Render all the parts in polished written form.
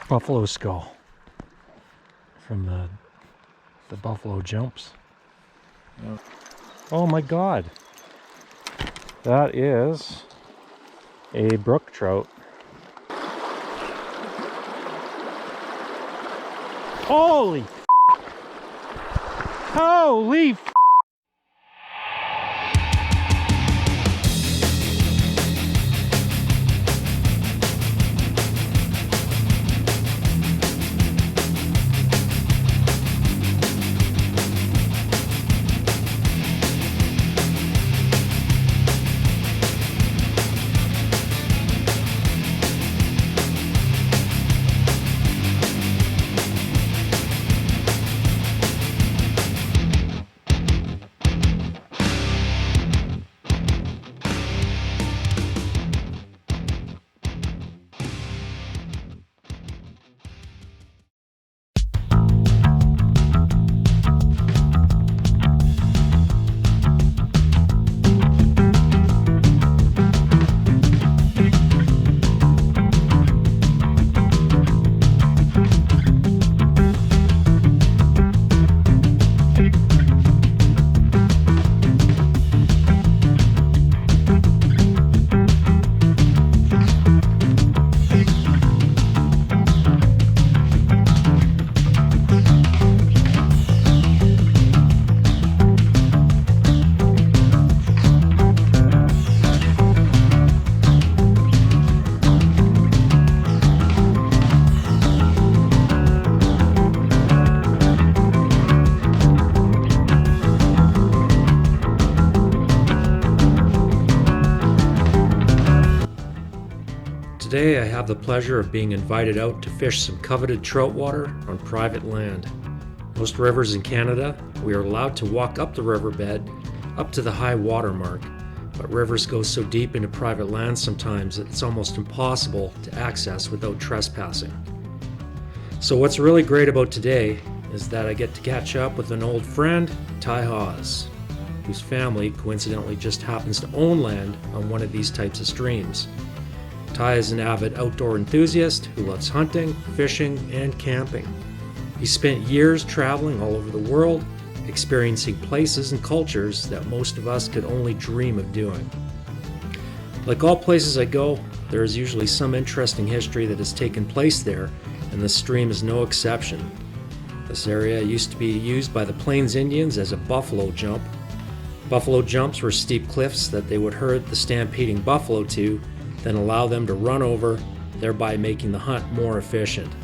buffalo skull from the buffalo jumps. Yeah. Oh my god, that is a brook trout. Holy holy Today I have the pleasure of being invited out to fish some coveted trout water on private land. Most rivers in Canada, we are allowed to walk up the riverbed up to the high water mark, but rivers go so deep into private land sometimes that it's almost impossible to access without trespassing. So what's really great about today is that I get to catch up with an old friend, Hawse, whose family coincidentally just happens to own land on one of these types of streams. Ty is an avid outdoor enthusiast who loves hunting, fishing, and camping. He spent years traveling all over the world, experiencing places and cultures that most of us could only dream of doing. Like all places I go, there is usually some interesting history that has taken place there, and the stream is no exception. This area used to be used by the Plains Indians as a buffalo jump. Buffalo jumps were steep cliffs that they would herd the stampeding buffalo to, then allow them to run over, thereby making the hunt more efficient.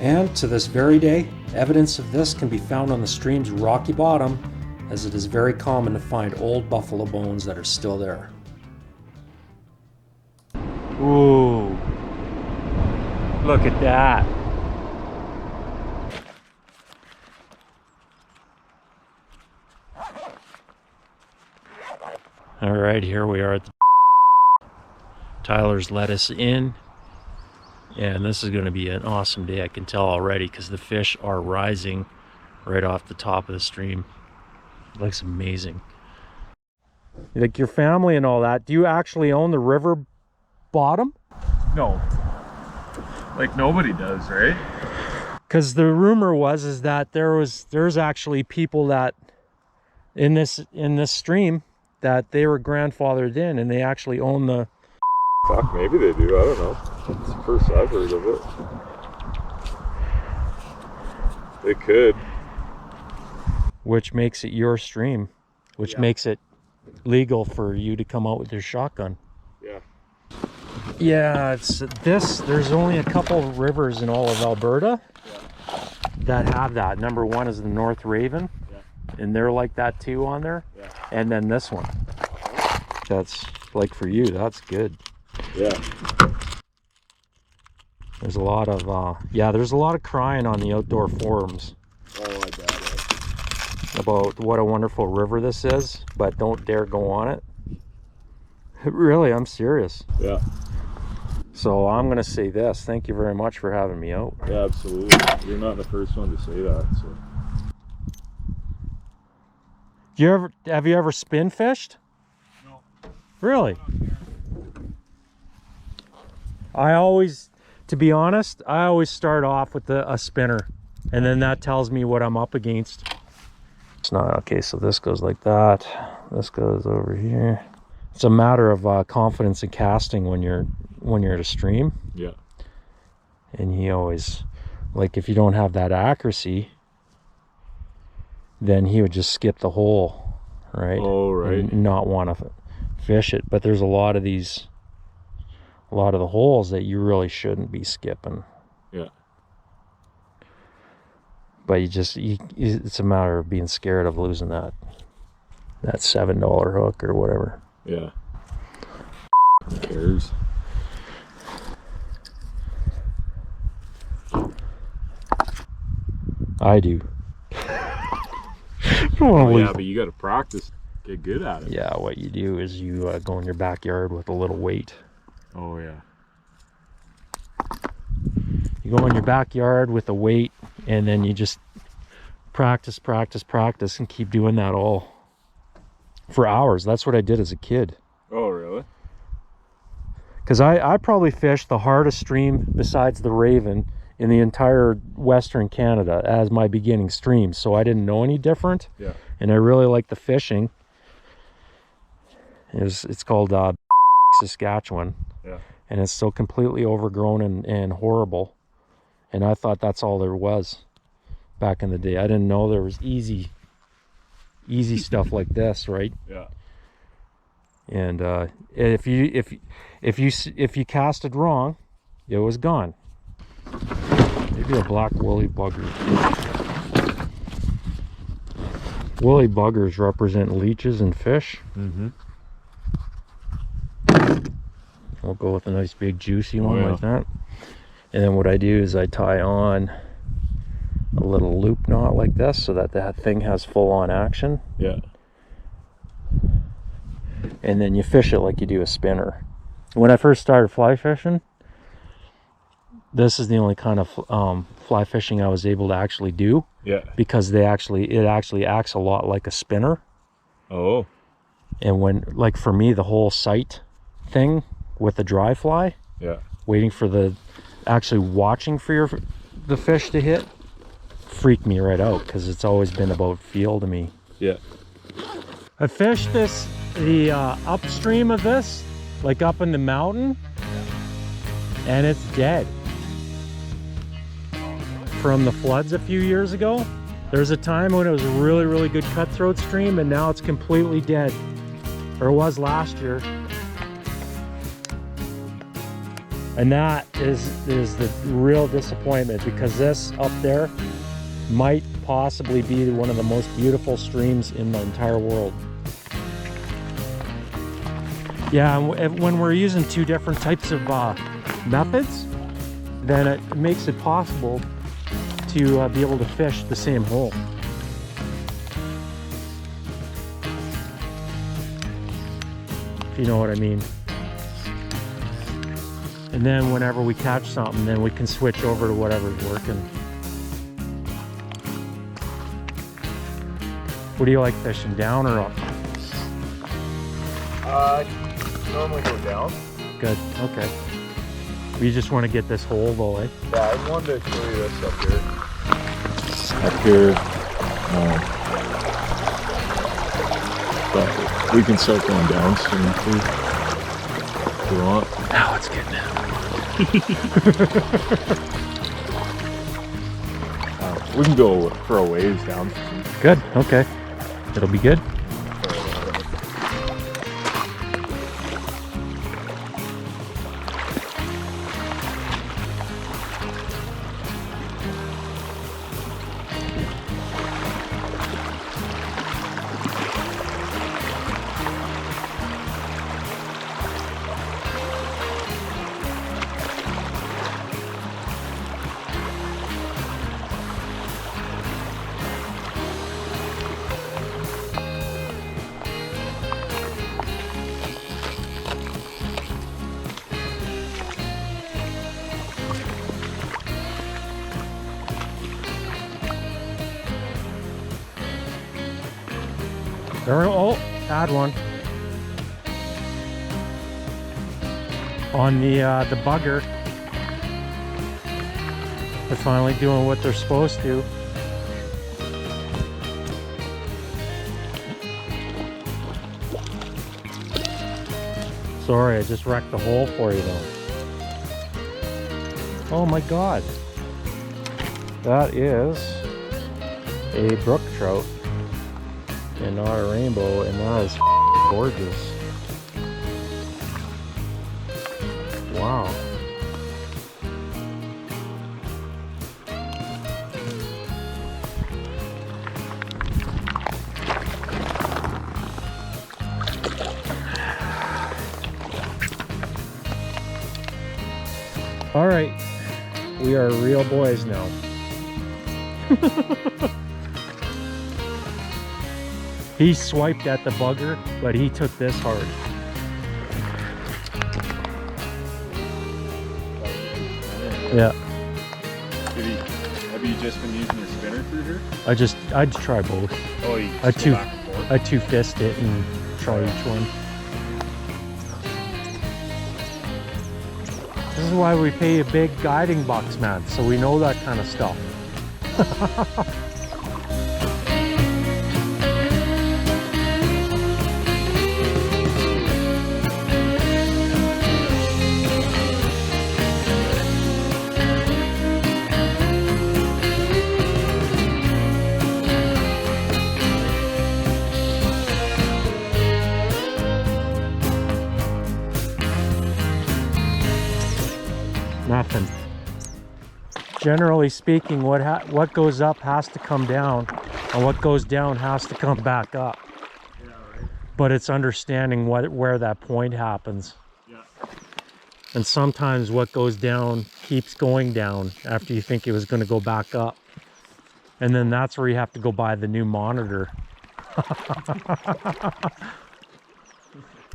And to this very day, evidence of this can be found on the stream's rocky bottom, as it is very common to find old buffalo bones that are still there. Ooh, look at that. All right, here we are at the Tyler's let us in, and this is going to be an awesome day. I can tell already because the fish are rising right off the top of the stream. It looks amazing. Like your family and all that, do you actually own the river bottom? No. Like nobody does, right? Because the rumor is that there's actually people that in this stream that they were grandfathered in and they actually own the. Fuck, maybe they do. I don't know. It's the first I've heard of it. They could. Which makes it your stream, which makes it legal for you to come out with your shotgun. Yeah. Yeah, there's only a couple of rivers in all of Alberta that have that. Number one is the North Raven, and they're like that too on there. Yeah. And then this one. That's like for you, that's good. Yeah. There's a lot of there's a lot of crying on the outdoor forums. Oh, I bet it. About what a wonderful river this is, but don't dare go on it. Really, I'm serious. Yeah. So I'm gonna say this. Thank you very much for having me out. Yeah, absolutely. You're not the first one to say that. So. Have you ever spin fished? No. Really? I always To be honest, I always start off with a spinner, and then that tells me what I'm up against. It's not okay, so this goes like that. This goes over here. It's a matter of confidence in casting when you're at a stream. Yeah. And he always, like, if you don't have that accuracy, then he would just skip the hole, right? Oh, right. And not want to fish it. But there's a lot of the holes that you really shouldn't be skipping. Yeah. But it's a matter of being scared of losing that $7 hook or whatever. Yeah. Who cares? I do. Oh, yeah, but you got to practice, get good at it. Yeah, what you do is you go in your backyard with a little weight. Oh, yeah. You go in your backyard with a weight, and then you just practice, and keep doing that all for hours. That's what I did as a kid. Oh, really? Because I probably fished the hardest stream besides the Raven in the entire Western Canada as my beginning stream. So I didn't know any different. Yeah. And I really liked the fishing. It's called Saskatchewan. Yeah. And it's so completely overgrown and horrible. And I thought that's all there was back in the day. I didn't know there was easy stuff like this, right? Yeah. And if you casted wrong, it was gone. Maybe a black woolly bugger. Woolly buggers represent leeches and fish. Mm-hmm. I'll go with a nice big juicy one, yeah. like that. And then what I do is I tie on a little loop knot like this so that thing has full-on action. Yeah. And then you fish it like you do a spinner. When I first started fly fishing, this is the only kind of fly fishing I was able to actually do. Yeah. Because it actually acts a lot like a spinner. Oh. And when, like for me, the whole sight thing with the dry fly, Yeah. waiting for actually watching for the fish to hit, freaked me right out, because it's always been about feel to me. Yeah. I fished the upstream of this, like up in the mountain, and it's dead. From the floods a few years ago, there's a time when it was a really, really good cutthroat stream, and now it's completely dead. Or it was last year. And that is the real disappointment, because this up there might possibly be one of the most beautiful streams in the entire world. Yeah, and when we're using two different types of methods, then it makes it possible to be able to fish the same hole. If you know what I mean. And then whenever we catch something, then we can switch over to whatever's working. What do you like fishing, down or up? Normally go down. Good, okay. We just want to get this hole though, eh? Yeah, I wanted to show you this up here. Up here. But we can start going down soon too. If you want. Now it's getting in. We can go for a ways down. Good, okay. It'll be good. Oh, add one. On the bugger, They're finally doing what they're supposed to. Sorry, I just wrecked the hole for you though. Oh my god. That is a brook trout and not a rainbow, and that is gorgeous. Wow. All right, we are real boys now. He swiped at the bugger, but he took this hard. Yeah. Have you just been using your spinner through here? I'd try both. Oh, you I just go back and forth? I two-fist it and try each one. This is why we pay a big guiding bucks, man, so we know that kind of stuff. Nothing. Generally speaking, what goes up has to come down, and what goes down has to come back up. Yeah, right. But it's understanding where that point happens. Yeah. And sometimes what goes down keeps going down after you think it was going to go back up. And then that's where you have to go buy the new monitor.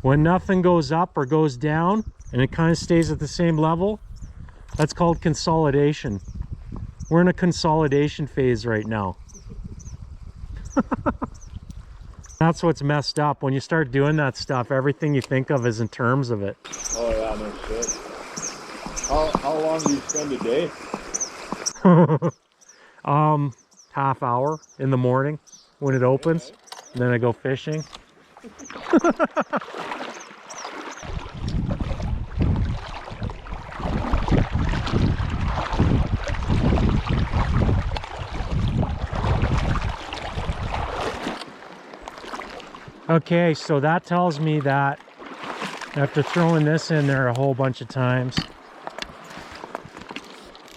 When nothing goes up or goes down and it kind of stays at the same level, that's called consolidation. We're in a consolidation phase right now. That's what's messed up. When you start doing that stuff, everything you think of is in terms of it. Oh yeah, no shit. How long do you spend a day? Half hour in the morning when it opens, and then I go fishing. Okay, so that tells me that after throwing this in there a whole bunch of times,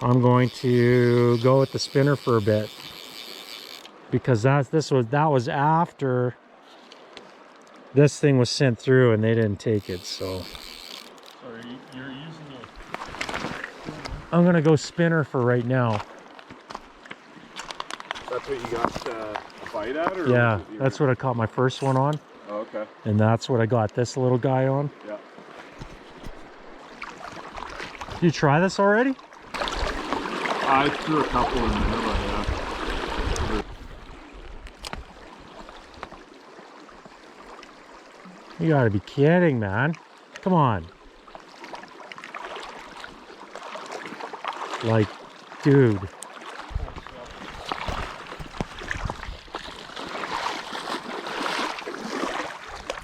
I'm going to go with the spinner for a bit, because that was after this thing was sent through and they didn't take it. So You're using it. I'm gonna go spinner for right now. That's what you got a bite at, or Yeah, that's what I caught my first one on. Oh, okay. And that's what I got this little guy on. Yeah. Did you try this already? I threw a couple in there, but yeah. You gotta be kidding, man. Come on. Like, dude.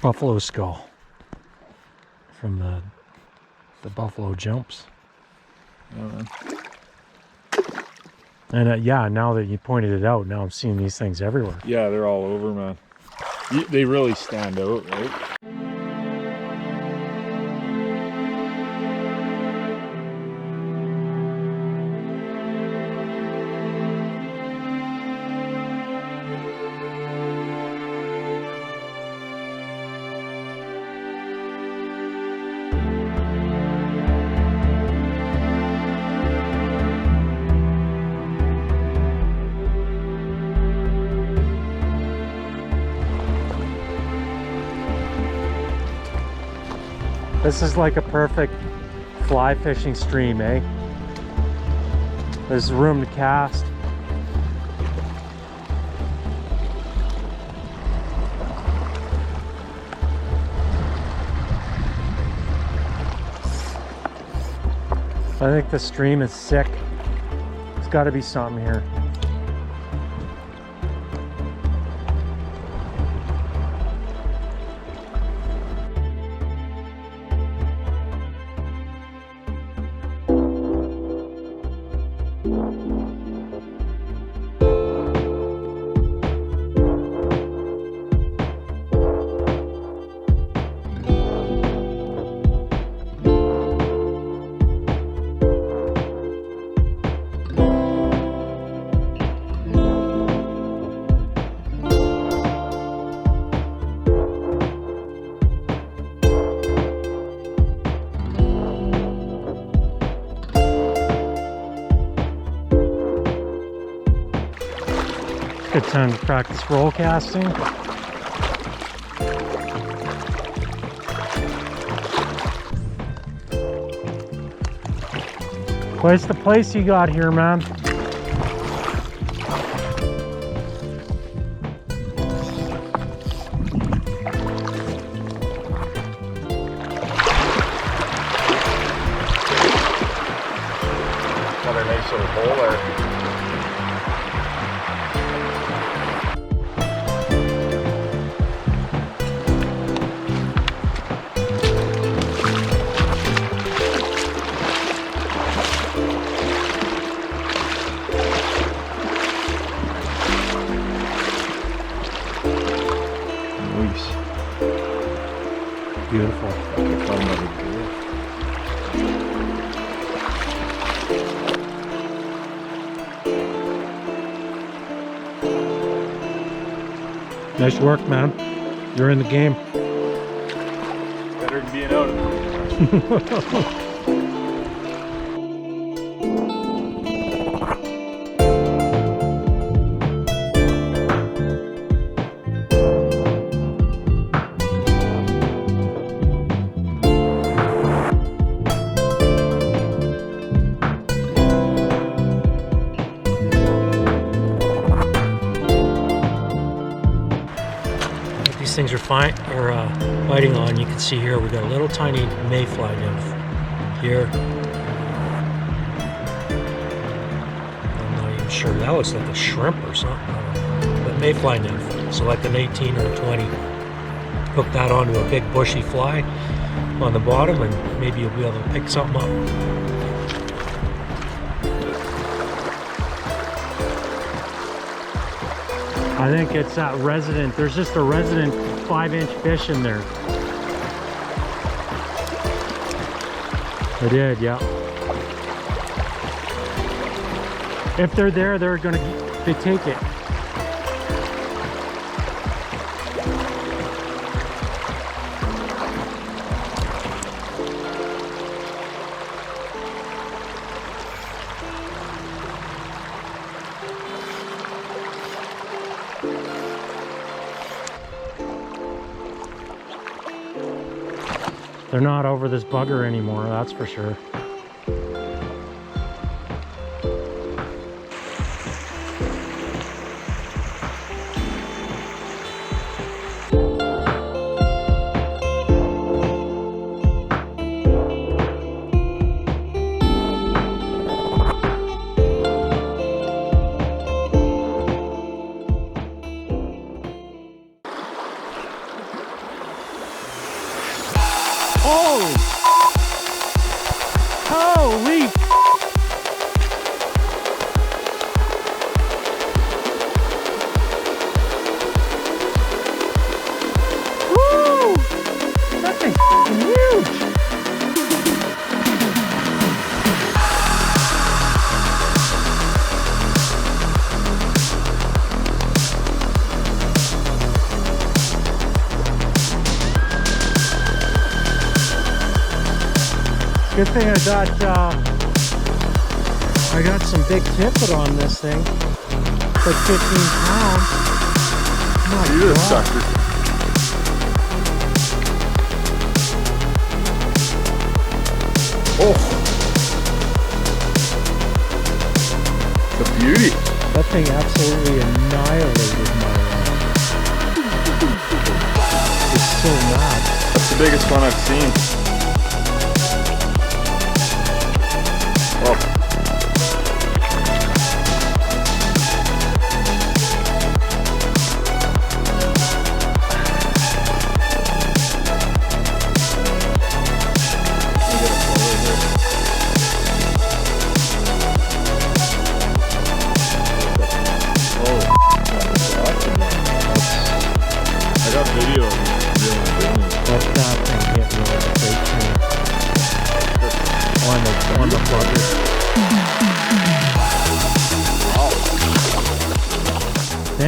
Buffalo skull from the buffalo jumps. And yeah, now that you pointed it out, now I'm seeing these things everywhere. Yeah, they're all over, man. They really stand out, right? This is like a perfect fly fishing stream, eh? There's room to cast. I think the stream is sick. It's got to be something here. Good time to practice roll casting. Where's the place you got here, man? Another nice little hole there. Beautiful. Nice work, man. You're in the game. Better than being out of it. These things are biting on. You can see here we got a little tiny mayfly nymph here. I'm not even sure. That looks like a shrimp or something. I don't know. But mayfly nymph. So like an 18 or a 20. Hook that onto a big bushy fly on the bottom, and maybe you'll be able to pick something up. I think it's that resident. There's just a resident 5-inch fish in there. I did, yeah. If they're there, they take it. They're not over this bugger anymore, that's for sure. Oh! Holy! Woo! That thing's huge! Good thing I got some big tippet on this thing. It's like 15 pounds. My You God. sucker. Oh, it's a beauty. That thing absolutely annihilated my It's so mad. That's the biggest one I've seen. Oh,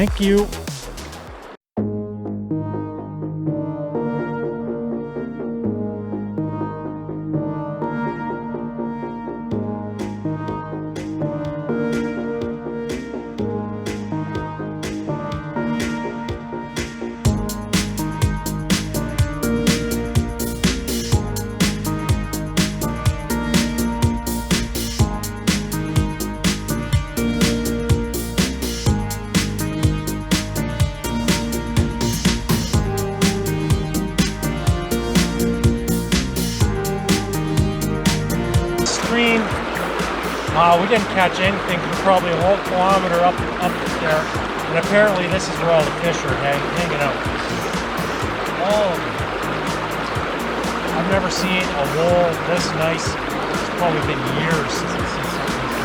Thank you. We didn't catch anything for probably a whole kilometer up there, and apparently this is where all the fish are hanging out. All of them. I've never seen a wool this nice. It's probably been years since I've seen something like this.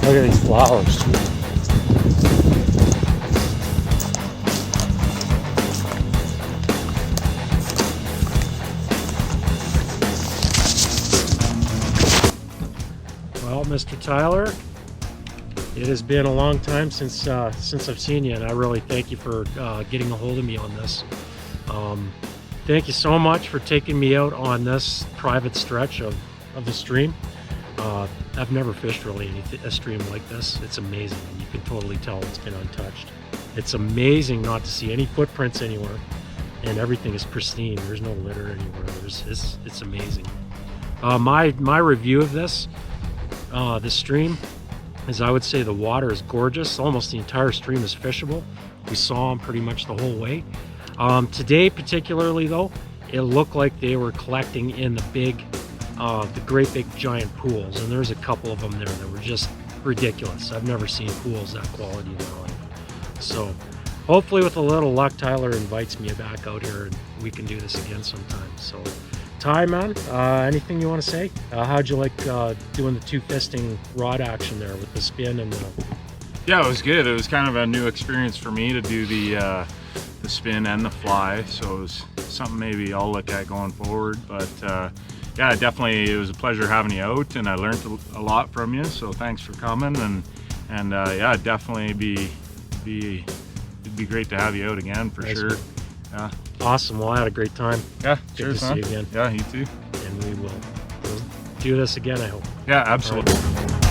Look at these flowers. Well, Mr. Tyler, it has been a long time since I've seen you, and I really thank you for getting a hold of me on this. Thank you so much for taking me out on this private stretch of the stream. I've never fished really a stream like this. It's amazing, and you can totally tell it's been untouched. It's amazing not to see any footprints anywhere, and everything is pristine. There's no litter anywhere. It's amazing. My review of this stream is, I would say the water is gorgeous. Almost the entire stream is fishable. We saw them pretty much the whole way. Today particularly though, it looked like they were collecting in the great big giant pools, and there's a couple of them there that were just ridiculous. I've never seen pools that quality in my life. So hopefully with a little luck, Tyler invites me back out here and we can do this again sometime. So Ty, man, anything you want to say? How'd you like doing the 2-fisting rod action there with the spin and the... Yeah, it was good. It was kind of a new experience for me to do the spin and the fly, so it was something maybe I'll look at going forward. But yeah, definitely it was a pleasure having you out, and I learned a lot from you, so thanks for coming. And yeah, definitely it'd be great to have you out again for Nice. sure. Yeah. Awesome. Well, I had a great time. Yeah, Good sure, to see you again. Yeah, you too. And we'll do this again, I hope. Yeah, absolutely. All right.